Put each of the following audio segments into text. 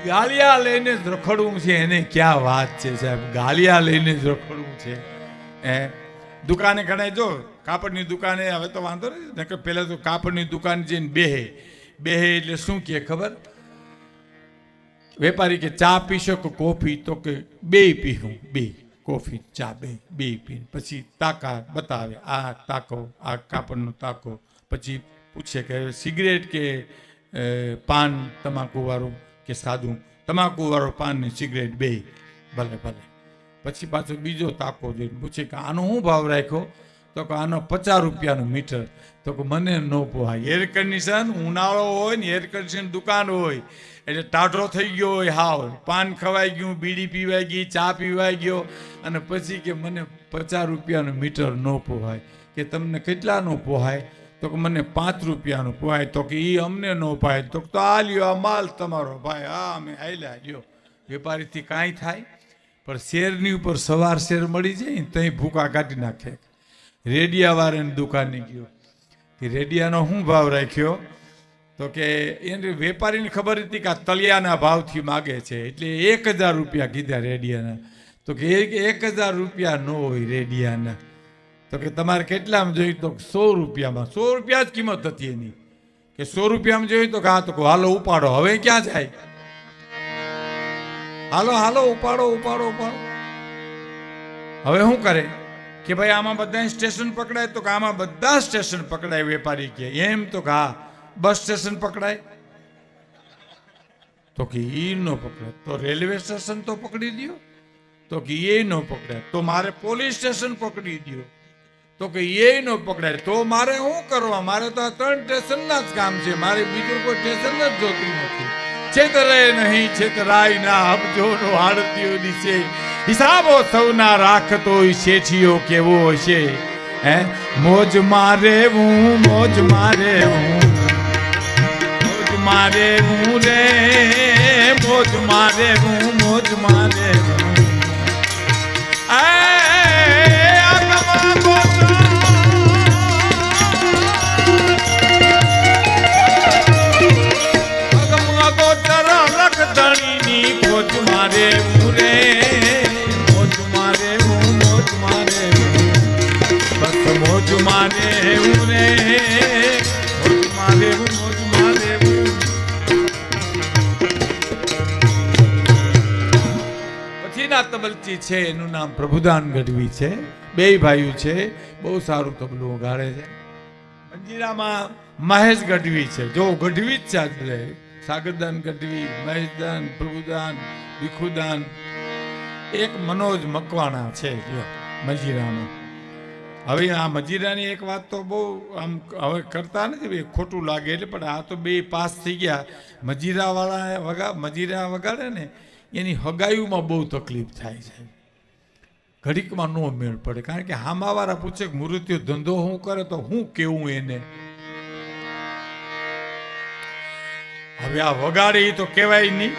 ગાલિયા લઈને જ રખડવું છે, એને ક્યાં વાત છે સાહેબ? ગાલિયા લઈને જ રખડવું છે. દુકાને ઘણા જો કાપડની દુકાને હવે તો વાંધો નહીં કે પહેલાં તો કાપડની દુકાન જઈને બેહે એટલે શું કહે ખબર? વેપારી કે ચા પીશો કે કોફી? તો કે બે પીવું, બે કોફી ચા બે પીને પછી તાકા બતાવે, આ તાકો, આ કાપડનો તાકો. પછી પૂછે કે સિગરેટ કે પાન તમાકુવાળું કે સાદું? તમાકુવાળો પાન ને સિગરેટ બે. ભલે ભલે. પછી પાછો બીજો તાકો જોઈને પૂછે કે આનો શું ભાવ રાખ્યો? તો કે આનો 50 રૂપિયાનું મીટર. તો કે મને ન પોહાય. એર કન્ડિશન ઉનાળો હોય ને એર કન્ડિશન દુકાન હોય એટલે ટાઢો થઈ ગયો હોય, હાવ પાન ખવાઈ ગયું, બીડી પીવાઈ ગઈ, ચા પીવાઈ ગયો, અને પછી કે મને 50 રૂપિયાનું મીટર ન પોહાય. કે તમને કેટલાનું પોહાય? તો કે મને 5 રૂપિયાનું પોહાય. તો કે એ અમને ન પાય. તો આ લ્યો, આ માલ તમારો ભાઈ, હા અમે હાલ્યા લ્યો. વેપારીથી કાંઈ થાય? પણ શેરની ઉપર સવાર શેર મળી જાય ને ત્યાં ભૂકા કાઢી નાખે. રેડિયાવાળાની દુકાને ગયો કે રેડિયાનો શું ભાવ રાખ્યો? તો કે એને વેપારીને ખબર હતી કે આ તળિયાના ભાવથી માગે છે એટલે 1000 રૂપિયા કીધા રેડિયાના. તો કે 1000 રૂપિયા ન હોય રેડિયાના. તો કે તમારે કેટલામાં જોઈ? તો 100 રૂપિયામાં. 100 રૂપિયા જ કિંમત હતી એની. કે 100 રૂપિયામાં જોઈ? તો કે હા. તો હાલો ઉપાડો. હવે ક્યાં જાય? હાલો ઉપાડો. હવે શું કરે કે ભાઈ આમાં બધા સ્ટેશન પકડાય? તો કે આમાં બધા સ્ટેશન પકડાય. વેપારી કે એમ? તો કે હા. બસ સ્ટેશન પકડાય? તો કે એ ન પકડાય. તો રેલવે સ્ટેશન તો પકડી દો? તો કે એ ન પકડાય. તો મારે પોલીસ સ્ટેશન પકડી દો? તો કે એ ન પકડાય. તો મારે શું કરવા? મારે તો આ 3 સ્ટેશનના જ કામ છે, મારે બીજું કોઈ સ્ટેશન જ જોતું નથી. છેતરાય નહીં, છેતરાય ના, અબજોનો આડતીઓની છે, હિસાબો સૌના રાખતો શેઠિયો કેવો હશે. મોજ મારે હું, મોજ મારે હું, મોજ મારે હું રે, મોજ મારે હું, મોજ મારે હું. મોજ મારે હું રે, મોજ મારે હું, મોજ મારે બસ મોજ મારે હું રે, મોજ મારે હું, મોજ મારે હું. પછીના તબલચી છે એનું નામ પ્રભુદાન ગઢવી છે. 2 ભાઈઓ છે, બહુ સારું તબલું વગાડે છે. મંજીરામાં મહેશ ગઢવી છે. જો ગઢવી જ ચાલે, સાગરદાન ગઢવી, મહેશદાન, પ્રભુદાન, ભીખુદાન. એક મનોજ મકવાણા છે મજીરામાં. હવે આ મજીરાની એક વાત તો બહુ આમ હવે કરતા નથી, ખોટું લાગે એટલે, પણ આ તો 2 પાસ થઈ ગયા. મજીરા વગાડે ને એની હગાયુમાં બહુ તકલીફ થાય છે. ઘડીકમાં નો મેળ પડે, કારણ કે હામાવાળા પૂછે કે મૃત્યુ ધંધો શું કરે તો હું કેવું એને. હવે આ વગાડે એ તો કહેવાય નહીં.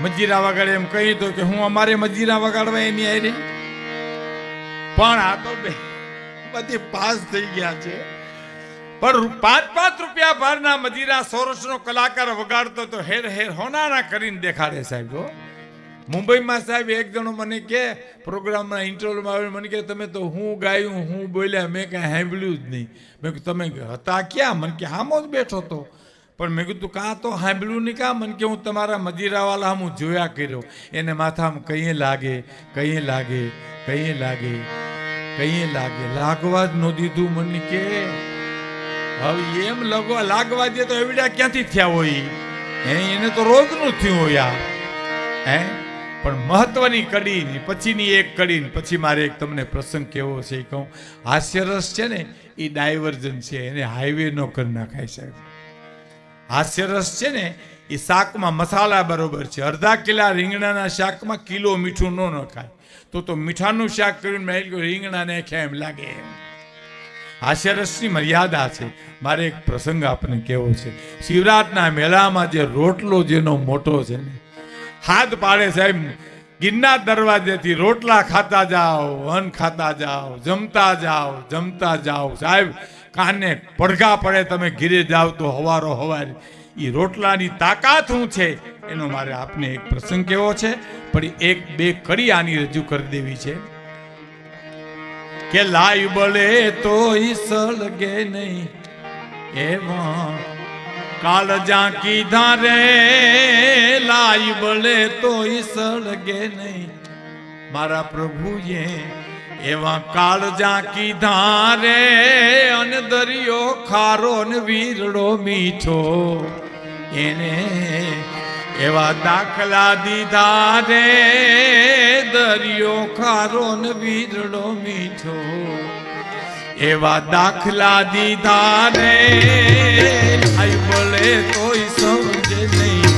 મજીરા વગાડે એમ કહી તો કે હું અમારે મજીરા વગાડવા એની આરે. પણ આ તો બધી પાસ થઈ ગયા છે. પણ 5-5 રૂપિયા ભારના મજીરા સોરસનો કલાકાર વગાડતો તો હેર હોનાના કરીને દેખાડે સાહેબ. મુંબઈમાં સાહેબ એક જણો મને કે પ્રોગ્રામના ઇન્ટરવ્યુમાં આવે, મને કે તમે તો હું ગાયું, હું બોલ્યા, મેં કાંઈ સાંભળ્યું જ નહીં. મેં કીધું તમે હતા ક્યાં? મને કે હામો જ બેઠો હતો. પણ મેં કીધું કાં તો સાંભળ્યું નહીં કાં? મને કે હું તમારા મજીરાવાળા હું જોયા કર્યો. એને માથામાં કંઈ લાગે, કંઈ લાગે, કંઈ લાગે, કંઈ લાગે, લાગવા જ ન દીધું. મને કે હવે એમ લાગવા દે તો એવડા ક્યાંથી થયા હોય? એને તો રોજનું થયું હોય. પણ મહત્વની કડી પછીની એક કડી, પછી મારે એક તમને પ્રસંગ કેવો છે એ કહું. હાસ્યરસ છે ને એ ડાયવર્જન છે, એને હાઈવે નો કરી નાખાય સાહેબ. હાસ્યરસ છે ને એ શાકમાં મસાલા બરોબર છે. અડધા કિલા રીંગણાના શાકમાં કિલો મીઠું ન નખાય. તો મીઠાનું શાક કરીને મેં રીંગણા નાખ્યા એમ લાગે. હાસ્યરસની મર્યાદા છે. મારે એક પ્રસંગ આપને કેવો છે. શિવરાત્રિના મેળામાં જે રોટલો જેનો મોટો છે ને, હાથ પાડે સાહેબ, ગિરનાર દરવાજેથી રોટલા ખાતા જાઓ, અન્ન ખાતા જાઓ, જમતા જાઓ સાહેબ. કાને પડઘા પડે, તમે ઘીરે જાઓ તો હવારો હવાર એ રોટલાની તાકાત શું છે એનો મારે આપને એક પ્રસંગ કેવો છે, પણ એક બે કડી આની રજૂ કરી દેવી છે કે લાઈ બળે તો સળગે નહીં એવા કાળજા કીધા રે, લાઈ બળે તો સળગે નહીં મારા પ્રભુએ એવા કાળજા કીધા રે, અને દરિયો ખારો ને વીરડો મીઠો એને એવા દાખલા દીધા રે, દરિયો ખારો ને વીરડો મીઠો એવા દાખલા દીધા રે, લાઈ બળે તોય સમજે નહીં,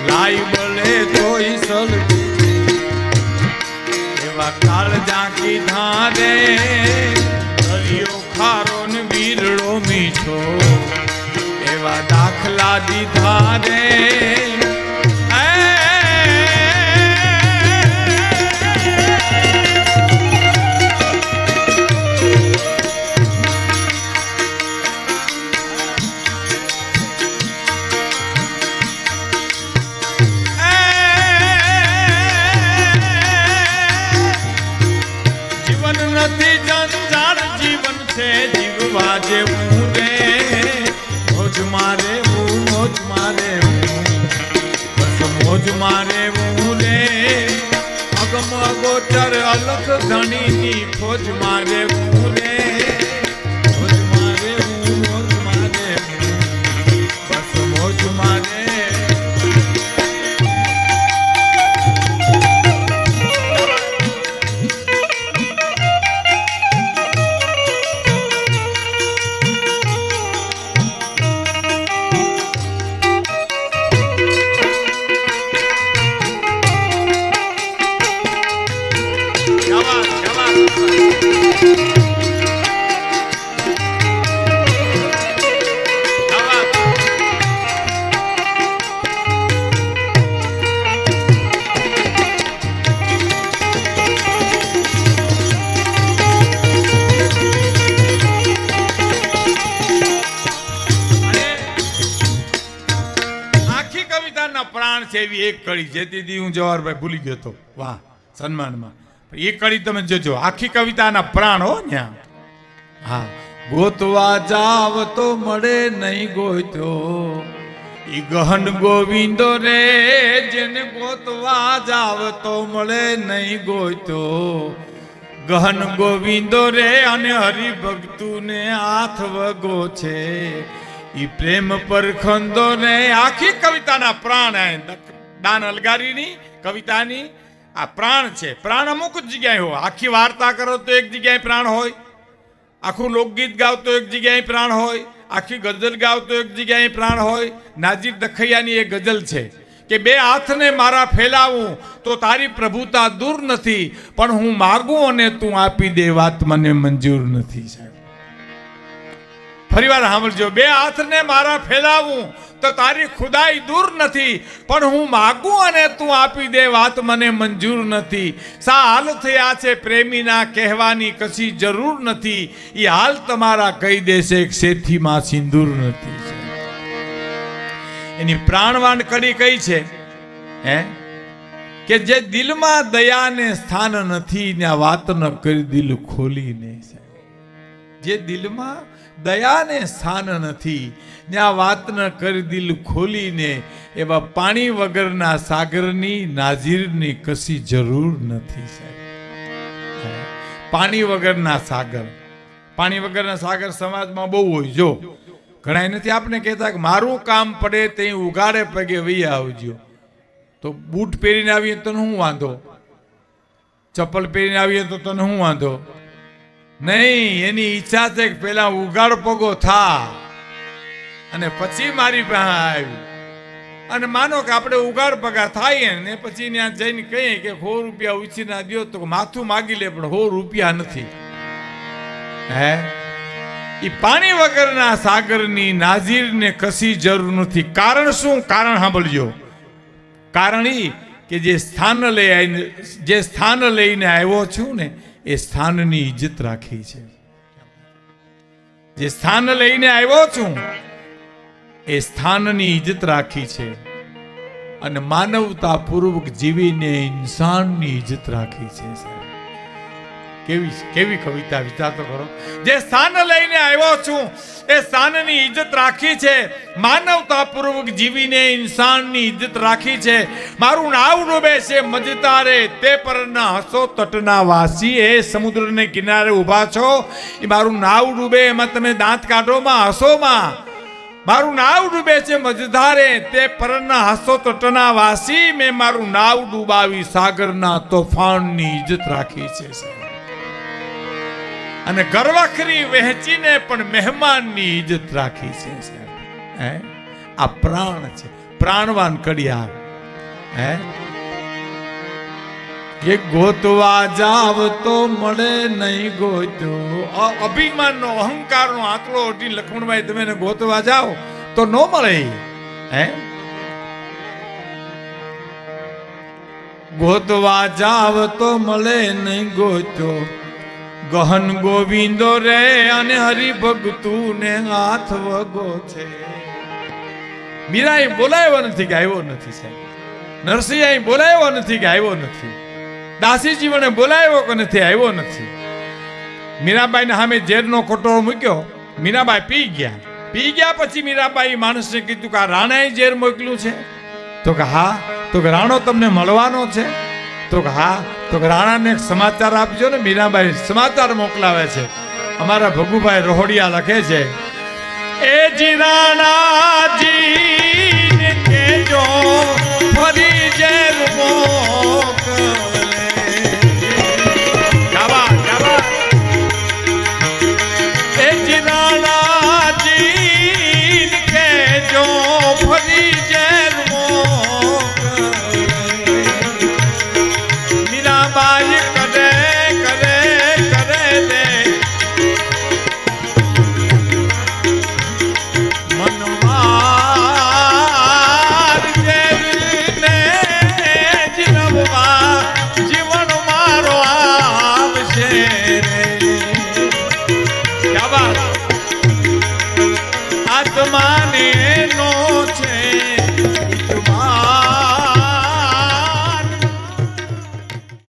લાઈ બળે તોય સળગે એવા કાળજા કીધા રે, દરિયો ખારો ને વીરડો મીઠો એવા દાખલા દીધા રે. જીવન નથી જંજાળ, જીવન છે જીવવા જેવું રે, મોજ મારે મોજ મારે બસ મોજ મારે રે, અગમ અગોચર અલખ ધણીની ખોજ મારે રે, મોજ મારે બસ મોજ મારે. પ્રાણ છે એવી એક કડી જે દીદી હું જવાહરભાઈ ભૂલી ગયો તો, વાહ સન્માનમાં એ કડી તમે જોજો, આખી કવિતાના પ્રાણ હો ન્યા. હા, ગોતવા જાવ તો મળે નહીં ગોત્યો ઈ ગહન ગોવિંદો રે, જેને ગોતવા જાવ તો મળે નહીં ગોત્યો ગહન ગોવિંદો રે, અને હરિભક્તુને હાથ વગો છે ઈ પ્રેમ પર ખંદો ને. આખી કવિતાના પ્રાણ દાન અલગારીની કવિતાની આ પ્રાણ છે. પ્રાણ અમુક જ જગ્યાએ હોય, આખી વાર્તા કરો તો એક જગ્યાએ પ્રાણ હોય, આખું લોકગીત ગાવ તો એક જગ્યાએ પ્રાણ હોય, આખી ગઝલ ગાવ તો એક જગ્યાએ પ્રાણ હોય. નાજીર દખૈયાની એક ગઝલ છે કે બે હાથને મારા ફેલાવું તો તારી પ્રભુતા દૂર નથી, પણ હું માગું અને તું આપી દે વાત મને મંજૂર નથી. સાહેબ ફરી વાર સાંભળજો, બે હાથને મારા ફેલાવું તો તારી ખુદાઈ દૂર નથી, પણ હું માગું અને તું આપી દે વાત મને મંજૂર નથી. સા હાલ થયા છે પ્રેમીના કહેવાની કશી જરૂર નથી, એ હાલ તમારા કહી દેશે એક શેઠીમાં સિંદૂર નથી. એની પ્રાણવાન કડી કઈ છે હે કે જે દિલમાં દયાને સ્થાન નથી ને વાત ન કરી દિલ ખોલીને. જે દિલમાં દયાને સ્થાન નથી ને આ વાત ન કરી દિલ ખોલીને, એવા પાણી વગરના સાગરની નાઝીરની કશી જરૂર નથી. સાહેબ પાણી વગરના સાગર, પાણી વગરના સાગર સમાજમાં બહુ હોય. જો ઘણા નથી આપણે કહેતા કે મારું કામ પડે તે ઉગાડે પગે વહી આવજો, તો બૂટ પહેરીને આવીએ તો શું વાંધો, ચપ્પલ પહેરીને આવીએ તો તને શું વાંધો નહીં. એની ઈચ્છા છે કે પેલા ઉગાડ પગો થા અને પછી મારી પાસે આવી. અને માનો કે આપણે ઉગાડ પગા થાય ને પછી ત્યાં જઈને કહીએ કે 100 રૂપિયા ઉછીના દો, તો માથું માગી લે પણ 100 રૂપિયા નથી. હે એ પાણી વગરના સાગરની નાઝીરને કશી જરૂર નથી. કારણ શું? કારણ સાંભળજો. કારણ એ કે જે સ્થાન લઈને આવ્યો છું ને એ સ્થાનની ઇજ્જત રાખી છે. જે સ્થાન લઈને આવ્યો છું એ સ્થાનની ઇજ્જત રાખી છે અને માનવતા પૂર્વક જીવીને ઇન્સાનની ઇજ્જત રાખી છે સાહેબ. કેવી કેવી કવિતા વિચાર તો કરો. જે સ્થાન લઈને આવ્યો છું એ સ્થાનની ઇજ્જત રાખી છે, માનવતા પૂર્વક જીવીને ઇન્સાનની ઇજ્જત રાખી છે. મારું નાવ ડૂબે છે મજતારે તે પરના હસો તટના વાસી. એ સમુદ્રને કિનારે ઊભા છો, એ મારું નાવ ડૂબે એમાં તમે દાંત કાઢોમાં હસોમાં. મારું નાવ ડૂબે છે મજધારે તે પરના હસો તટના વાસી. મેં મારું નાવ ડૂબાવી સાગરના તોફાનની ઇજ્જત રાખી છે સાહેબ. અને ગરવાખરી વહેંચીને પણ મહેમાનની ઇજ્જત રાખી છે સાહેબ. હે આ પ્રાણ છે, પ્રાણવાન કડિયા. હે એ ગોતવા જાવ તો મળે નહીં ગોત્યો. અભિમાનનો અહંકારનો આંકડો ઓઢી લક્ષ્મણભાઈ તમે એને ગોતવા જાઓ તો ન મળે. હે ગોતવા જાવ તો મળે નહીં ગોત્યો. ગહન ગોવિંદો રે અને હરિભગતું ને હાથ વગો છે. મીરાએ બોલાવ્યો નથી કે આવ્યો નથી સાહેબ. નરસિંહ બોલાવ્યો નથી કે આવ્યો નથી. દાસી જીવને બોલાવ્યો કે નથી આવ્યો નથી. મીરાબાઈ ને સામે ઝેરનો કટોરો મૂક્યો, મીરાબાઈ પી ગયા. પી ગયા પછી મીરાબાઈ માણસને કીધું કે આ રાણાએ ઝેર મોકલ્યું છે? તો કે હા. તો કે રાણો તમને મળવાનો છે? તો કે હા. તો કે રાણાને એક સમાચાર આપજો ને. મીરાબાઈ સમાચાર મોકલાવે છે. અમારા ભગુભાઈ રોહડિયા લખે છે, એ જી રાણાજી ને કેજો ફરી ઝેર મોકલે.